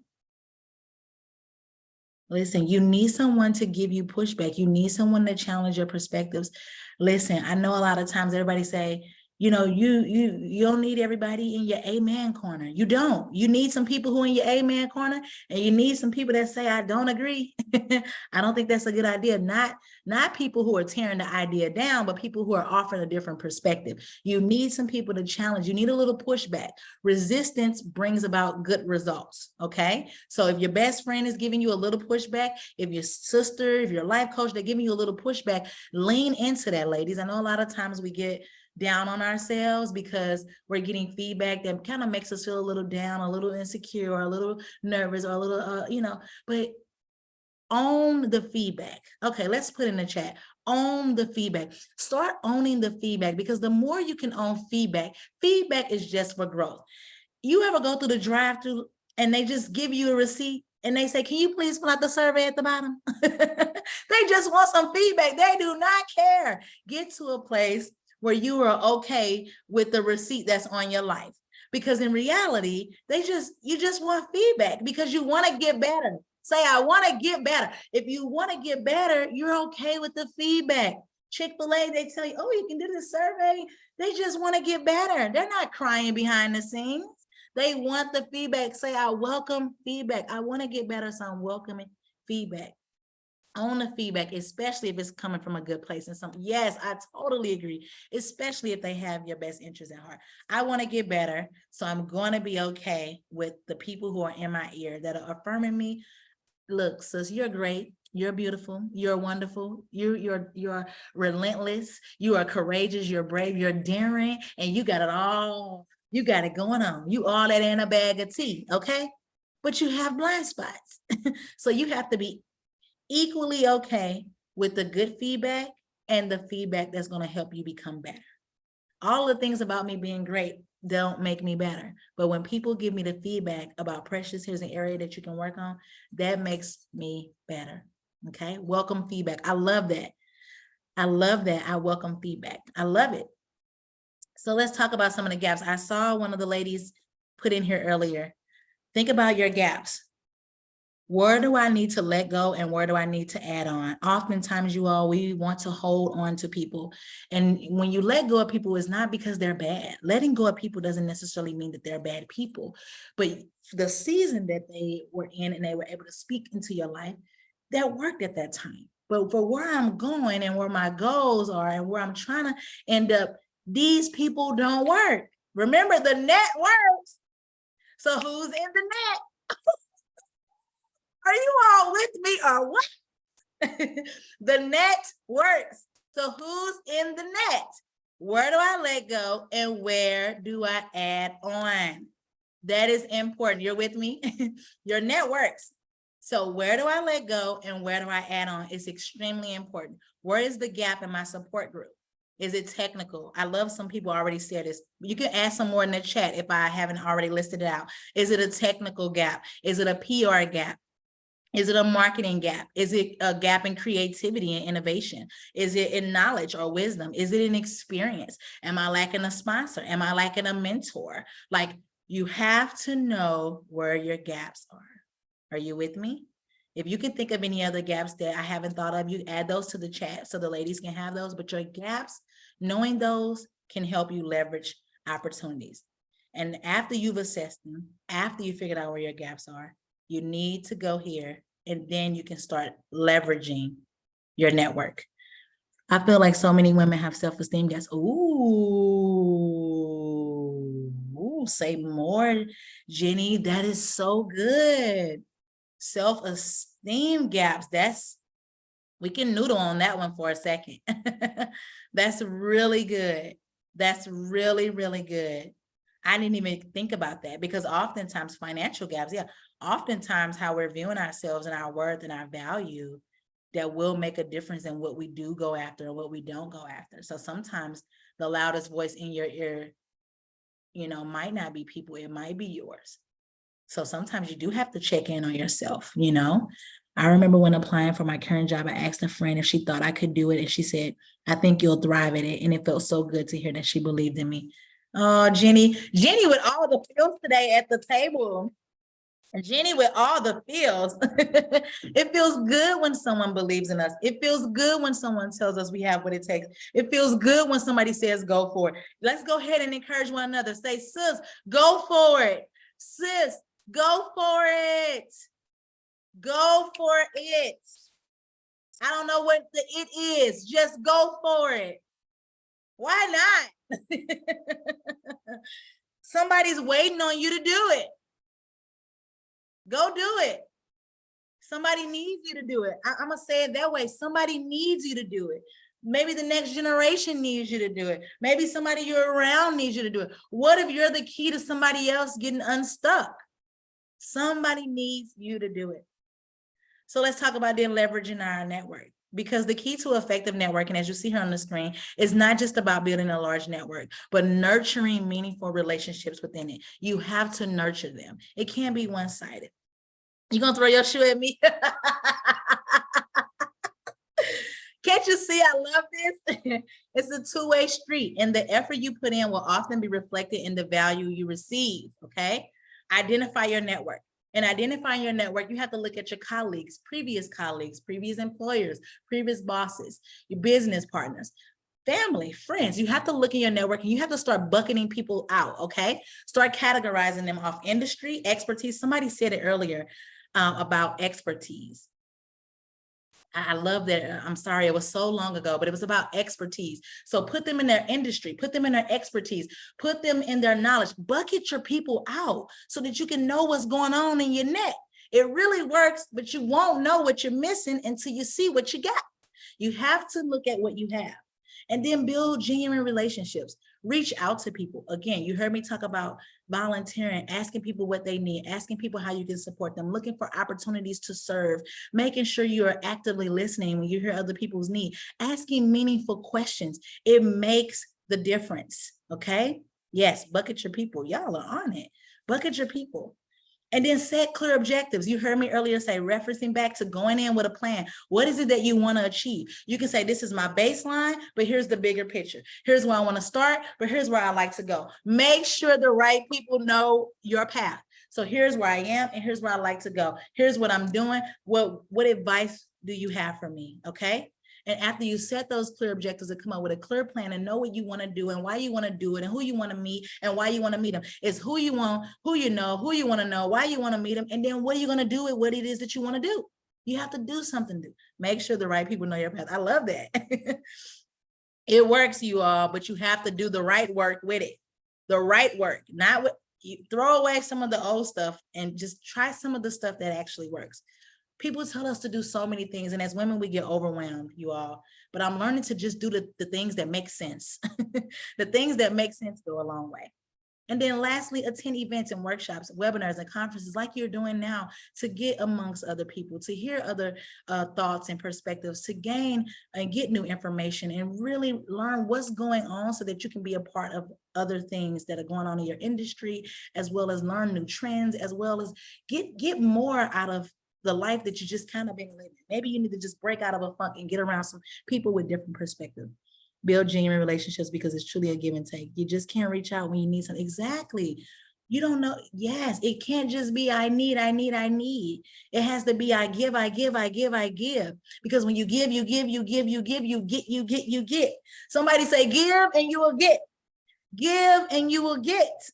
Listen, you need someone to give you pushback. You need someone to challenge your perspectives. Listen, I know a lot of times everybody say, you know, you don't need everybody in your amen corner. You don't. You need some people who are in your amen corner, and you need some people that say, I don't agree. I don't think that's a good idea. Not people who are tearing the idea down, but people who are offering a different perspective. You need some people to challenge. You need a little pushback. Resistance brings about good results, okay? So if your best friend is giving you a little pushback, if your sister, if your life coach, they're giving you a little pushback, lean into that, ladies. I know a lot of times we get down on ourselves because we're getting feedback that kind of makes us feel a little down, a little insecure, or a little nervous, or a little, but own the feedback. Okay, let's put in the chat. Own the feedback. Start owning the feedback, because the more you can own feedback, feedback is just for growth. You ever go through the drive-thru and they just give you a receipt and they say, can you please fill out the survey at the bottom? They just want some feedback. They do not care. Get to a place where you are okay with the receipt that's on your life. Because in reality, you just want feedback because you want to get better. Say, I want to get better. If you want to get better, you're okay with the feedback. Chick-fil-A, they tell you, oh, you can do this survey. They just want to get better. They're not crying behind the scenes. They want the feedback. Say, I welcome feedback. I want to get better, so I'm welcoming feedback. Own the feedback, especially if it's coming from a good place and something. Yes, I totally agree, especially if they have your best interest at heart. I want to get better, so I'm going to be okay with the people who are in my ear that are affirming me. Look, sis, you're great. You're beautiful. You're wonderful. You're relentless. You are courageous. You're brave. You're daring, and you got it all. You got it going on. You all that in a bag of tea, okay? But you have blind spots, so you have to be equally okay with the good feedback and the feedback that's going to help you become better. All the things about me being great don't make me better. But when people give me the feedback about Precious, here's an area that you can work on, that makes me better. Okay. Welcome feedback. I love that. I love that. I welcome feedback. I love it. So let's talk about some of the gaps. I saw one of the ladies put in here earlier. Think about your gaps. Where do I need to let go and where do I need to add on? Oftentimes, we want to hold on to people. And when you let go of people, it's not because they're bad. Letting go of people doesn't necessarily mean that they're bad people. But the season that they were in and they were able to speak into your life, that worked at that time. But for where I'm going and where my goals are and where I'm trying to end up, these people don't work. Remember, the net works. So who's in the net? Are you all with me or what? The net works. So who's in the net? Where do I let go and where do I add on? That is important. You're with me? Your net works. So where do I let go and where do I add on? It's extremely important. Where is the gap in my support group? Is it technical? I love some people already said this. You can add some more in the chat if I haven't already listed it out. Is it a technical gap? Is it a PR gap? Is it a marketing gap? Is it a gap in creativity and innovation? Is it in knowledge or wisdom? Is it in experience? Am I lacking a sponsor? Am I lacking a mentor? Like, you have to know where your gaps are. Are you with me? If you can think of any other gaps that I haven't thought of, you add those to the chat so the ladies can have those. But your gaps, knowing those can help you leverage opportunities. And after you've assessed them, after you figured out where your gaps are, you need to go here and then you can start leveraging your network. I feel like so many women have self-esteem gaps. Ooh, Ooh, say more, Jenny. That is so good. Self-esteem gaps. We can noodle on that one for a second. That's really good. That's really, really good. I didn't even think about that because oftentimes financial gaps, yeah, oftentimes how we're viewing ourselves and our worth and our value that will make a difference in what we do go after and what we don't go after. So sometimes the loudest voice in your ear, might not be people, it might be yours. So sometimes you do have to check in on yourself, I remember when applying for my current job, I asked a friend if she thought I could do it. And she said, I think you'll thrive at it. And it felt so good to hear that she believed in me. Oh, Jenny with all the feels today at the table. Jenny with all the feels. It feels good when someone believes in us. It feels good when someone tells us we have what it takes. It feels good when somebody says, go for it. Let's go ahead and encourage one another. Say, sis, go for it. Sis, go for it. Go for it. I don't know what the it is. Just go for it. Why not? Somebody's waiting on you to do it. Go do it. Somebody needs you to do it. I'm going to say it that way. Somebody needs you to do it. Maybe the next generation needs you to do it. Maybe somebody you're around needs you to do it. What if you're the key to somebody else getting unstuck? Somebody needs you to do it. So let's talk about then leveraging our network, because the key to effective networking, as you see here on the screen, is not just about building a large network, but nurturing meaningful relationships within it. You have to nurture them. It can't be one-sided. You gonna throw your shoe at me? Can't you see I love this? It's a two-way street, and the effort you put in will often be reflected in the value you receive, okay? Identify your network. And identifying your network, you have to look at your colleagues, previous employers, previous bosses, your business partners, family, friends. You have to look in your network and you have to start bucketing people out, okay? Start categorizing them off industry, expertise. Somebody said it earlier about expertise. I love that. I'm sorry, it was so long ago, but it was about expertise. So put them in their industry, put them in their expertise, put them in their knowledge, bucket your people out so that you can know what's going on in your net. It really works, but you won't know what you're missing until you see what you got. You have to look at what you have and then build genuine relationships. Reach out to people. Again, you heard me talk about volunteering, asking people what they need, asking people how you can support them, looking for opportunities to serve, making sure you are actively listening when you hear other people's need, asking meaningful questions. It makes the difference, okay? Yes, bucket your people. Y'all are on it. Bucket your people. And then set clear objectives. You heard me earlier say, referencing back to going in with a plan. What is it that you want to achieve? You can say, this is my baseline, but here's the bigger picture. Here's where I want to start, but here's where I like to go. Make sure the right people know your path. So here's where I am, and here's where I like to go. Here's what I'm doing. What advice do you have for me? Okay. And after you set those clear objectives and come up with a clear plan and know what you want to do and why you want to do it and who you want to meet and why you want to meet them, it's who you want, who you know, who you want to know, why you want to meet them, and then what are you going to do with what it is that you want to do? You have to do something to make sure the right people know your path. I love that. It works, you all, but you have to do the right work with it. The right work, not with you. Throw away some of the old stuff and just try some of the stuff that actually works. People tell us to do so many things, and as women, we get overwhelmed, you all. But I'm learning to just do the things that make sense. The things that make sense go a long way. And then lastly, attend events and workshops, webinars and conferences like you're doing now to get amongst other people, to hear other thoughts and perspectives, to gain and get new information and really learn what's going on so that you can be a part of other things that are going on in your industry, as well as learn new trends, as well as get more out of the life that you just kind of been living. Maybe you need to just break out of a funk and get around some people with different perspectives. Build genuine relationships because it's truly a give and take. You just can't reach out when you need something. Exactly. You don't know. Yes, it can't just be I need. It has to be I give. Because when you give, you get. Somebody say give and you will get. Give and you will get.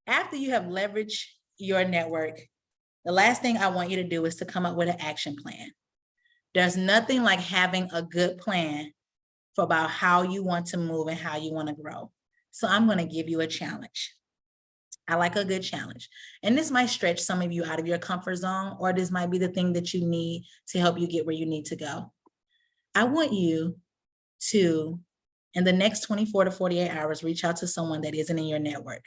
After you have leveraged your network, the last thing I want you to do is to come up with an action plan. There's nothing like having a good plan for about how you want to move and how you want to grow. So I'm going to give you a challenge. I like a good challenge. And this might stretch some of you out of your comfort zone, or this might be the thing that you need to help you get where you need to go. I want you to, in the next 24 to 48 hours, reach out to someone that isn't in your network,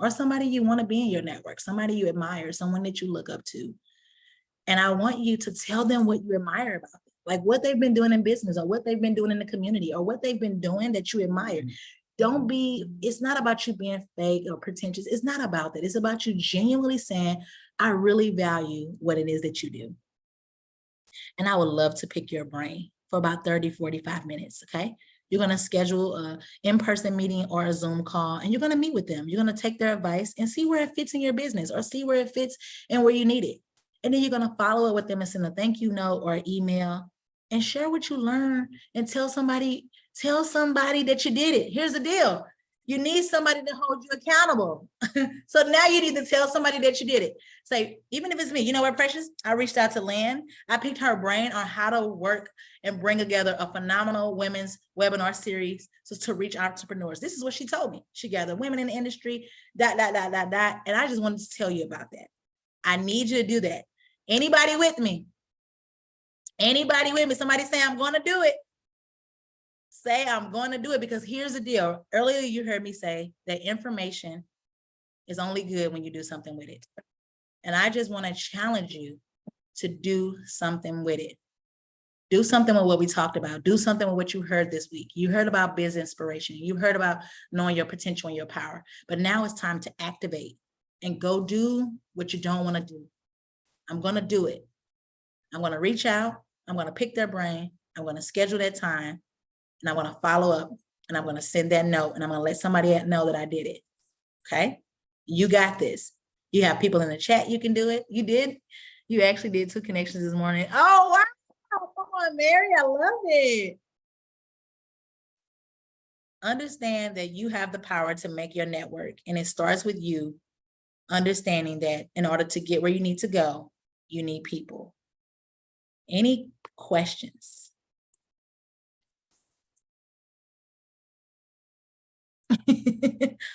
or somebody you want to be in your network, somebody you admire, someone that you look up to. And I want you to tell them what you admire about them, like what they've been doing in business, or what they've been doing in the community, or what they've been doing that you admire. It's not about you being fake or pretentious. It's not about that. It's about you genuinely saying, I really value what it is that you do. And I would love to pick your brain for about 30, 45 minutes, okay? You're going to schedule an in-person meeting or a Zoom call, and you're going to meet with them. You're going to take their advice and see where it fits in your business, or see where it fits and where you need it. And then you're going to follow up with them and send a thank you note or email and share what you learned, and tell somebody that you did it. Here's the deal. You need somebody to hold you accountable. So now you need to tell somebody that you did it. Say, even if it's me, you know what, Precious? I reached out to Lynn. I picked her brain on how to work and bring together a phenomenal women's webinar series to reach entrepreneurs. This is what she told me. She gathered women in the industry, And I just wanted to tell you about that. I need you to do that. Anybody with me? Anybody with me? Somebody say, I'm going to do it. Say, I'm going to do it, because here's the deal. Earlier, you heard me say that information is only good when you do something with it. And I just want to challenge you to do something with it. Do something with what we talked about. Do something with what you heard this week. You heard about business inspiration. You heard about knowing your potential and your power. But now it's time to activate and go do what you don't want to do. I'm going to do it. I'm going to reach out. I'm going to pick their brain. I'm going to schedule that time. And I'm going to follow up, and I'm going to send that note, and I'm going to let somebody know that I did it. Okay. You got this. You have people in the chat. You can do it. You did. You actually did 2 connections this morning. Oh, wow. Come on, Mary. I love it. Understand that you have the power to make your network, and it starts with you understanding that in order to get where you need to go, you need people. Any questions?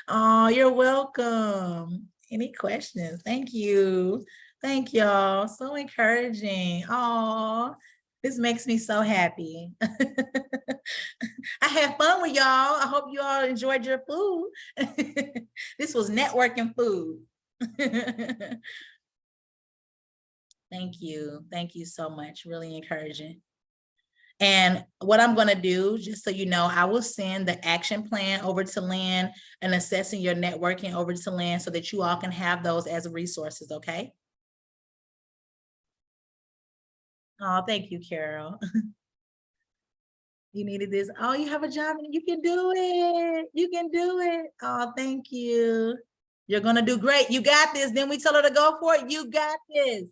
Oh, you're welcome. Any questions? Thank you. Thank y'all. So encouraging. Oh, this makes me so happy. I had fun with y'all. I hope you all enjoyed your food. This was networking food. Thank you. Thank you so much. Really encouraging. And what I'm going to do, just so you know, I will send the action plan over to Lynn, and assessing your networking over to Lynn, so that you all can have those as resources, okay? Oh, thank you, Carol. You needed this. Oh, you have a job and you can do it. You can do it. Oh, thank you. You're going to do great. You got this. Then we tell her to go for it. You got this.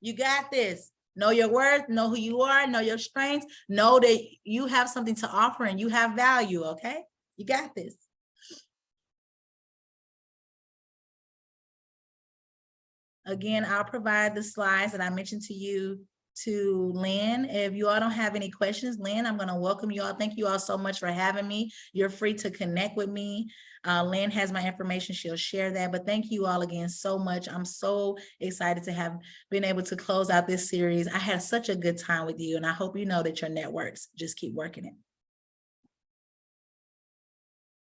You got this. Know your worth, know who you are, know your strengths, know that you have something to offer and you have value, okay? You got this. Again, I'll provide the slides that I mentioned to you to Lynn. If you all don't have any questions, Lynn, I'm going to welcome you all. Thank you all so much for having me. You're free to connect with me. Lynn has my information. She'll share that. But thank you all again so much. I'm so excited to have been able to close out this series. I had such a good time with you, and I hope you know that your networks just keep working it.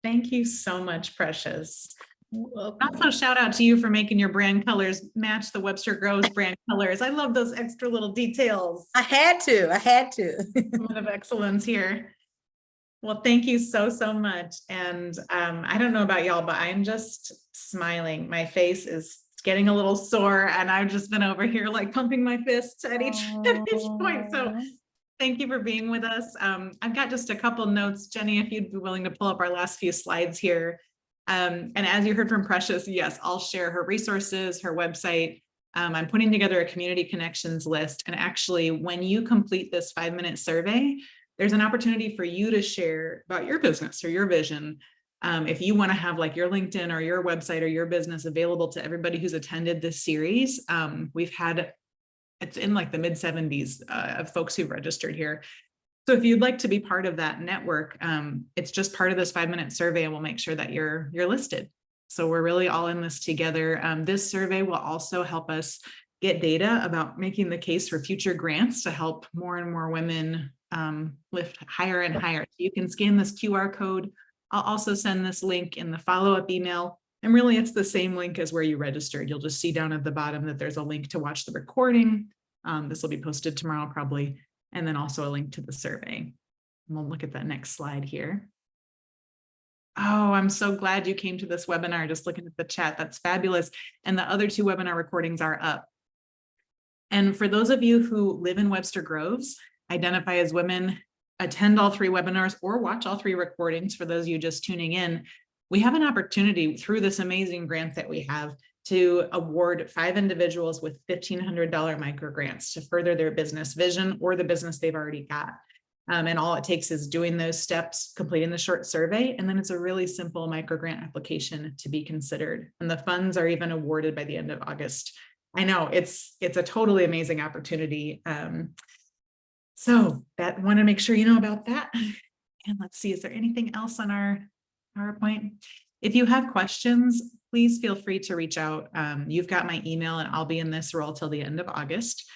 Thank you so much, Precious. Also, shout out to you for making your brand colors match the Webster Groves brand colors. I love those extra little details. I had to. Moment of excellence here. Well, thank you so much. And I don't know about y'all, but I'm just smiling. My face is getting a little sore, and I've just been over here like pumping my fists at each point. So thank you for being with us. I've got just a couple notes. Jenny, if you'd be willing to pull up our last few slides here. And as you heard from Precious, yes, I'll share her resources, her website. I'm putting together a community connections list. And actually, when you complete this 5-minute survey, there's an opportunity for you to share about your business or your vision. If you want to have like your LinkedIn or your website or your business available to everybody who's attended this series, we've had, it's in like the mid 70s of folks who've registered here. So if you'd like to be part of that network, it's just part of this 5-minute survey, and we'll make sure that you're listed. So we're really all in this together. This survey will also help us get data about making the case for future grants to help more and more women lift higher and higher. You can scan this QR code. I'll also send this link in the follow-up email. And really, it's the same link as where you registered. You'll just see down at the bottom that there's a link to watch the recording. This will be posted tomorrow probably. And then also a link to the survey. And we'll look at that next slide here. Oh, I'm so glad you came to this webinar. Just looking at the chat, that's fabulous. And the other 2 webinar recordings are up. And for those of you who live in Webster Groves, identify as women, attend all 3 webinars or watch all 3 recordings, for those of you just tuning in, we have an opportunity through this amazing grant that we have to award 5 individuals with $1,500 micro grants to further their business vision or the business they've already got. And all it takes is doing those steps, completing the short survey, and then it's a really simple micro grant application to be considered. And the funds are even awarded by the end of August. I know it's a totally amazing opportunity. So that want to make sure you know about that. And let's see, is there anything else on our PowerPoint? If you have questions, please feel free to reach out. You've got my email, and I'll be in this role till the end of August.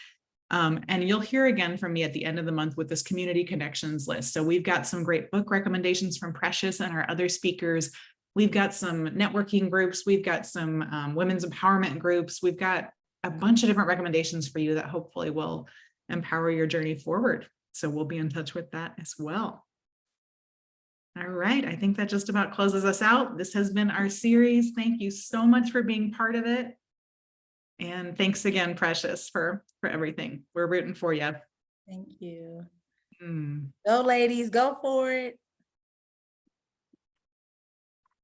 And you'll hear again from me at the end of the month with this community connections list. So we've got some great book recommendations from Precious and our other speakers. We've got some networking groups. We've got some women's empowerment groups. We've got a bunch of different recommendations for you that hopefully will empower your journey forward. So we'll be in touch with that as well. All right, I think that just about closes us out. This has been our series. Thank you so much for being part of it. And thanks again, Precious, for everything. We're rooting for you. Thank you. Mm. Go ladies, go for it.